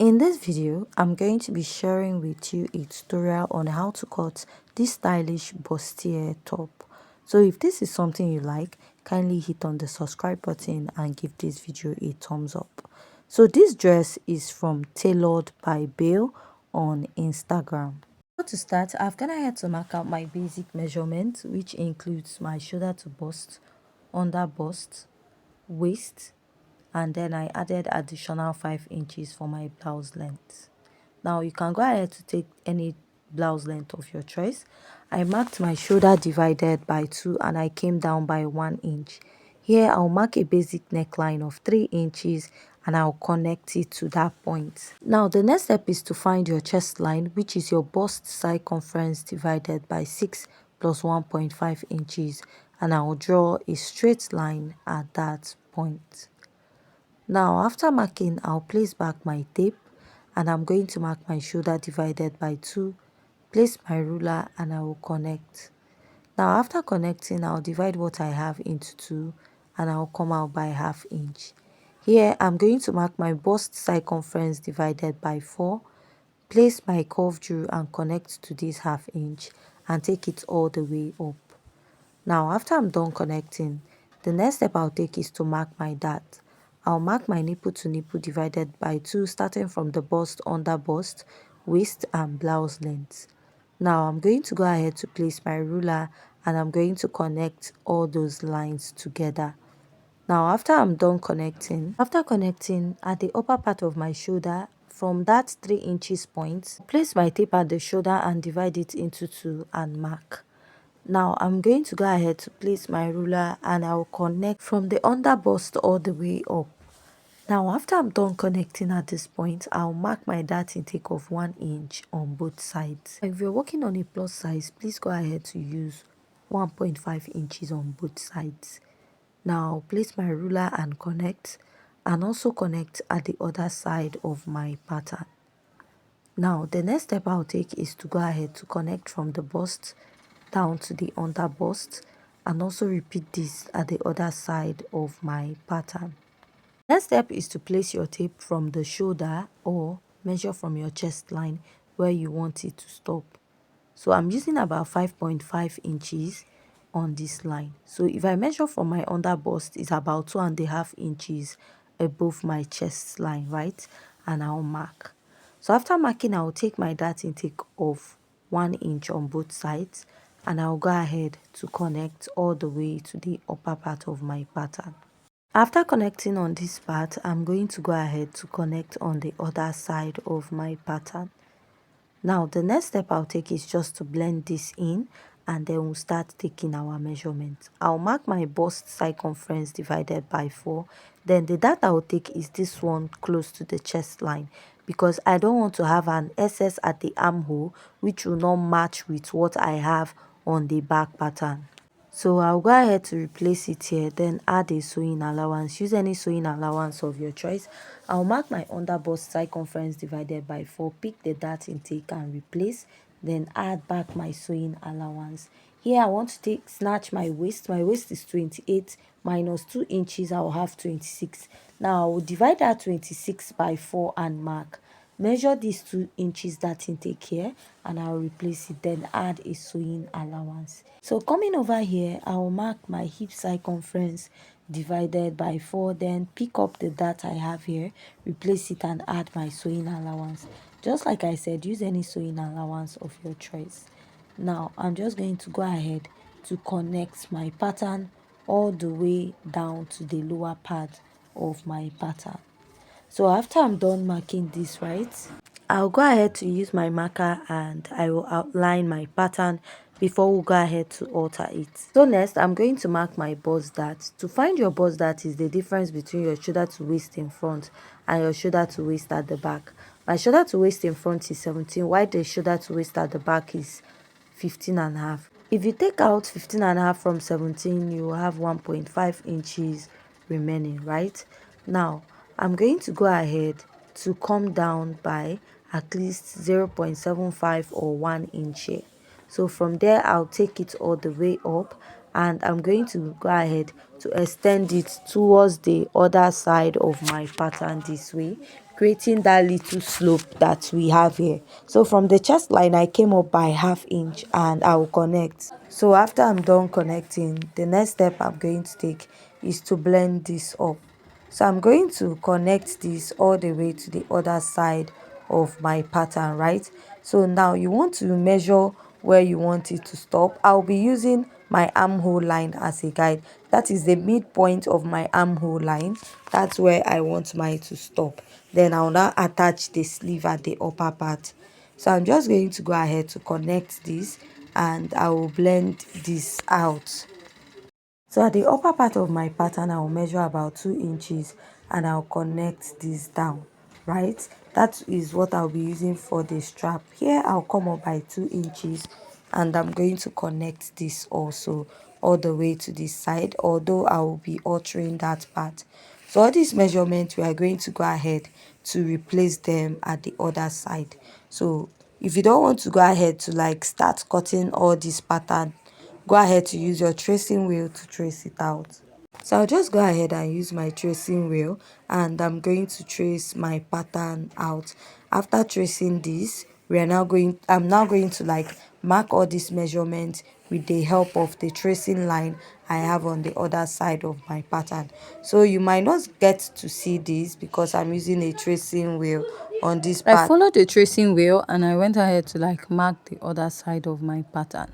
In this video, I'm going to be sharing with you a tutorial on how to cut this stylish bustier top. So if this is something you like, kindly hit on the subscribe button and give this video a thumbs up. So this dress is from Tailored by Bale on Instagram. So to start, I've gone ahead to mark out my basic measurement, which includes my shoulder to bust, under bust, waist, and then I added additional 5 inches for my blouse length. Now you can go ahead to take any blouse length of your choice. I marked my shoulder divided by 2 and I came down by 1 inch. Here I'll mark a basic neckline of 3 inches and I'll connect it to that point. Now the next step is to find your chest line, which is your bust circumference divided by 6 plus 1.5 inches, and I'll draw a straight line at that point. Now after marking, I'll place back my tape and I'm going to mark my shoulder divided by 2, place my ruler and I will connect. Now after connecting, I'll divide what I have into 2 and I'll come out by ½ inch. Here I'm going to mark my bust circumference divided by 4, place my curve drew and connect to this ½ inch and take it all the way up. Now after I'm done connecting, the next step I'll take is to mark my dart. I'll mark my nipple to nipple divided by 2, starting from the bust, under bust, waist and blouse length. Now I'm going to go ahead to place my ruler and I'm going to connect all those lines together. Now after I'm done connecting, at the upper part of my shoulder, from that 3 inches point, place my tape at the shoulder and divide it into 2 and mark. Now I'm going to go ahead to place my ruler and I'll connect from the under bust all the way up. Now after I'm done connecting at this point, I'll mark my dart intake of 1 inch on both sides. If you're working on a plus size, please go ahead to use 1.5 inches on both sides. Now I'll place my ruler and connect, and also connect at the other side of my pattern. Now the next step I'll take is to go ahead to connect from the bust down to the under bust, and also repeat this at the other side of my pattern. Next step is to place your tape from the shoulder or measure from your chest line where you want it to stop. So I'm using about 5.5 inches on this line. So if I measure from my under bust, it's about 2.5 inches above my chest line, right? And I'll mark. So after marking, I'll take my dart intake of 1 inch on both sides and I'll go ahead to connect all the way to the upper part of my pattern. After connecting on this part, I'm going to go ahead to connect on the other side of my pattern. Now the next step I'll take is just to blend this in and then we'll start taking our measurement. I'll mark my bust circumference divided by 4. Then the dart I'll take is this one close to the chest line, because I don't want to have an excess at the armhole which will not match with what I have on the back pattern. So I'll go ahead to replace it here, then add a sewing allowance. Use any sewing allowance of your choice. I'll mark my under bust circumference divided by 4, pick the dart intake and replace, then add back my sewing allowance. Here I want to snatch my waist. My waist is 28 minus 2 inches, I'll have 26. Now I will divide that 26 by 4 and mark. Measure these 2 inches dart intake here and I'll replace it, then add a sewing allowance. So coming over here, I'll mark my hip circumference divided by 4, then pick up the dart I have here, replace it and add my sewing allowance. Just like I said, use any sewing allowance of your choice. Now I'm just going to go ahead to connect my pattern all the way down to the lower part of my pattern. So after I'm done marking this, right, I'll go ahead to use my marker and I will outline my pattern before we go ahead to alter it. So next, I'm going to mark my bust dart. To find your bust dart is the difference between your shoulder to waist in front and your shoulder to waist at the back. My shoulder to waist in front is 17, while the shoulder to waist at the back is 15.5. If you take out 15.5 from 17, you will have 1.5 inches remaining, right? Now I'm going to go ahead to come down by at least 0.75 or 1 inch here. So from there I'll take it all the way up and I'm going to go ahead to extend it towards the other side of my pattern this way, creating that little slope that we have here. So from the chest line, I came up by ½ inch and I will connect. So after I'm done connecting, the next step I'm going to take is to blend this up. So I'm going to connect this all the way to the other side of my pattern, right? So now you want to measure where you want it to stop. I'll be using my armhole line as a guide. That is the midpoint of my armhole line. That's where I want mine to stop. Then I'll now attach the sleeve at the upper part. So I'm just going to go ahead to connect this and I will blend this out. So at the upper part of my pattern, I will measure about 2 inches and I'll connect this down, right? That is what I'll be using for the strap. Here I'll come up by 2 inches and I'm going to connect this also all the way to this side, although I will be altering that part. So all these measurements, we are going to go ahead to replace them at the other side. So if you don't want to go ahead to like start cutting all this pattern, go ahead to use your tracing wheel to trace it out. So I'll just go ahead and use my tracing wheel and I'm going to trace my pattern out. After tracing this, I'm now going to like mark all these measurements with the help of the tracing line I have on the other side of my pattern. So you might not get to see this because I'm using a tracing wheel on this part. I followed the tracing wheel and I went ahead to like mark the other side of my pattern.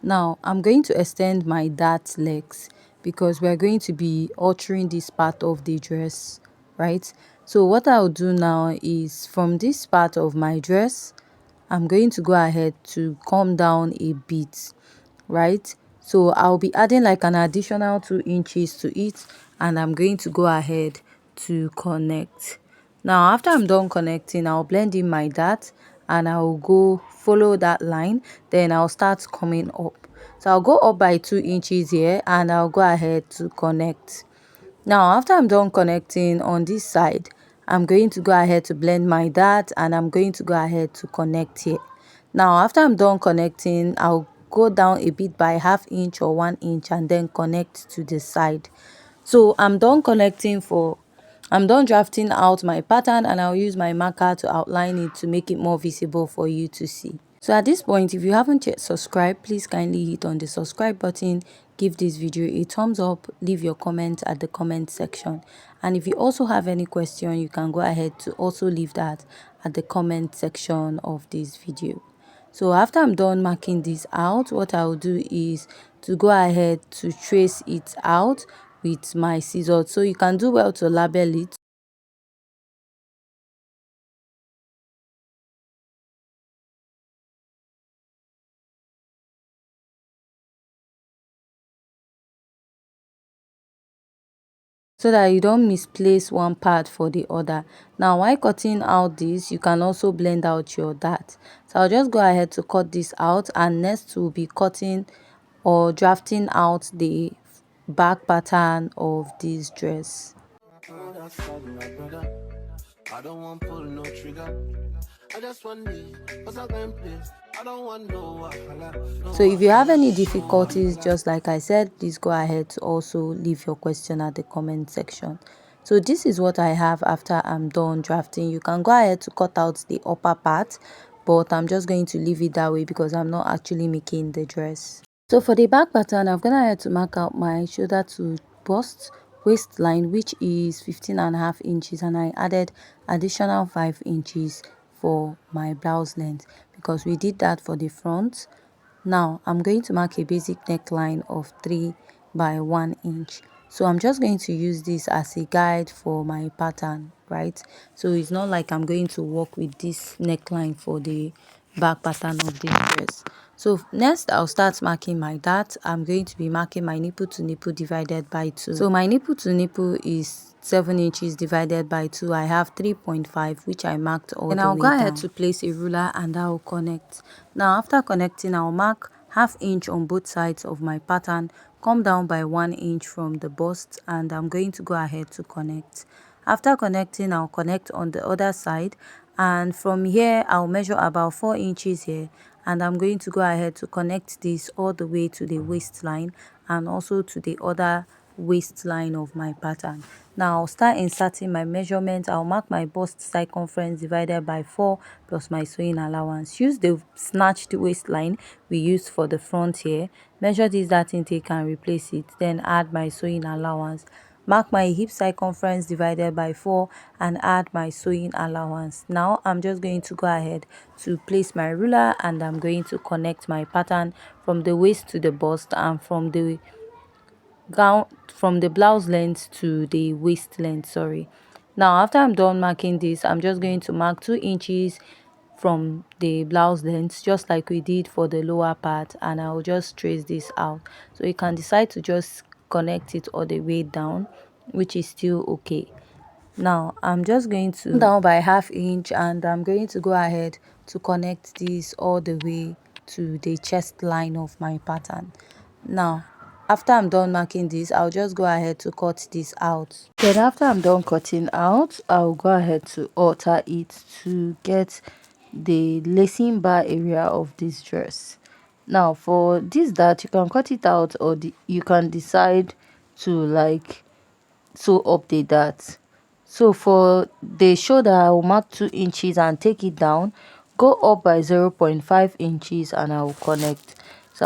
Now I'm going to extend my dart legs because we're going to be altering this part of the dress, right? So what I'll do now is from this part of my dress, I'm going to go ahead to come down a bit, right? So I'll be adding like an additional 2 inches to it and I'm going to go ahead to connect. Now after I'm done connecting, I'll blend in my dart and I'll go follow that line, then I'll start coming up. So I'll go up by 2 inches here and I'll go ahead to connect. Now after I'm done connecting on this side, I'm going to go ahead to blend my dart and I'm going to go ahead to connect here. Now after I'm done connecting, I'll go down a bit by ½ inch or 1 inch and then connect to the side. So I'm done drafting out my pattern and I'll use my marker to outline it to make it more visible for you to see. So at this point, if you haven't yet subscribed, please kindly hit on the subscribe button, give this video a thumbs up, leave your comment at the comment section. And if you also have any question, you can go ahead to also leave that at the comment section of this video. So after I'm done marking this out, what I'll do is to go ahead to trace it out with my scissors. So you can do well to label it. So that you don't misplace one part for the other. Now while cutting out this, you can also blend out your dart. So I'll just go ahead to cut this out and next we'll be cutting or drafting out the back pattern of this dress. I don't want pull no trigger. I just want me, cause I can play. I don't want no. So if you have any difficulties, just like I said, please go ahead to also leave your question at the comment section. So this is what I have after I'm done drafting. You can go ahead to cut out the upper part, but I'm just going to leave it that way because I'm not actually making the dress. So for the back pattern, I've gone ahead to mark out my shoulder to bust waistline, which is 15.5 inches, and I added additional 5 inches for my blouse length because we did that for the front. Now I'm going to mark a basic neckline of 3 by 1 inch. So I'm just going to use this as a guide for my pattern, right? So it's not like I'm going to work with this neckline for the back pattern of this dress. So next I'll start marking my dart. I'm going to be marking my nipple to nipple divided by 2. So my nipple to nipple is 7 inches divided by 2. I have 3.5, which I marked all the way down. And I'll go ahead to place a ruler and I'll connect. Now after connecting, I'll mark ½ inch on both sides of my pattern, come down by 1 inch from the bust, and I'm going to go ahead to connect. After connecting, I'll connect on the other side, and from here I'll measure about 4 inches here, and I'm going to go ahead to connect this all the way to the waistline and also to the other waistline of my pattern. Now I'll start inserting my measurements. I'll mark my bust circumference divided by 4 plus my sewing allowance. Use the snatched waistline we used for the front here. Measure this dart intake and replace it. Then add my sewing allowance. Mark my hip circumference divided by 4 and add my sewing allowance. Now I'm just going to go ahead to place my ruler, and I'm going to connect my pattern from the waist to the bust and from the blouse length to the waist length. Now after I'm done marking this, I'm just going to mark 2 inches from the blouse length, just like we did for the lower part, and I'll just trace this out. So you can decide to just connect it all the way down, which is still okay. Now I'm just going to down by ½ inch, and I'm going to go ahead to connect this all the way to the chest line of my pattern. Now after I'm done marking this, I'll just go ahead to cut this out. Then after I'm done cutting out, I'll go ahead to alter it to get the lacing bar area of this dress. Now for this dart, you can cut it out, or you can decide to like sew up the dart. So for the shoulder, I will mark 2 inches and take it down, go up by 0.5 inches, and I will connect. So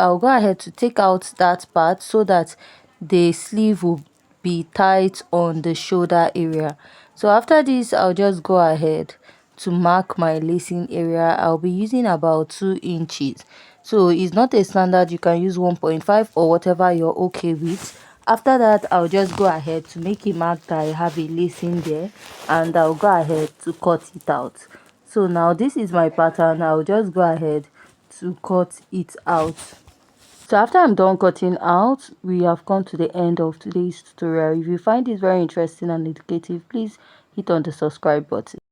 I'll go ahead to take out that part so that the sleeve will be tight on the shoulder area. So after this, I'll just go ahead to mark my lacing area. I'll be using about 2 inches. So it's not a standard, you can use 1.5 or whatever you're okay with. After that, I'll just go ahead to make a mark that I have a lacing there, and I'll go ahead to cut it out. So now this is my pattern. I'll just go ahead to cut it out. So after I'm done cutting out, we have come to the end of today's tutorial. If you find this very interesting and educative, please hit on the subscribe button.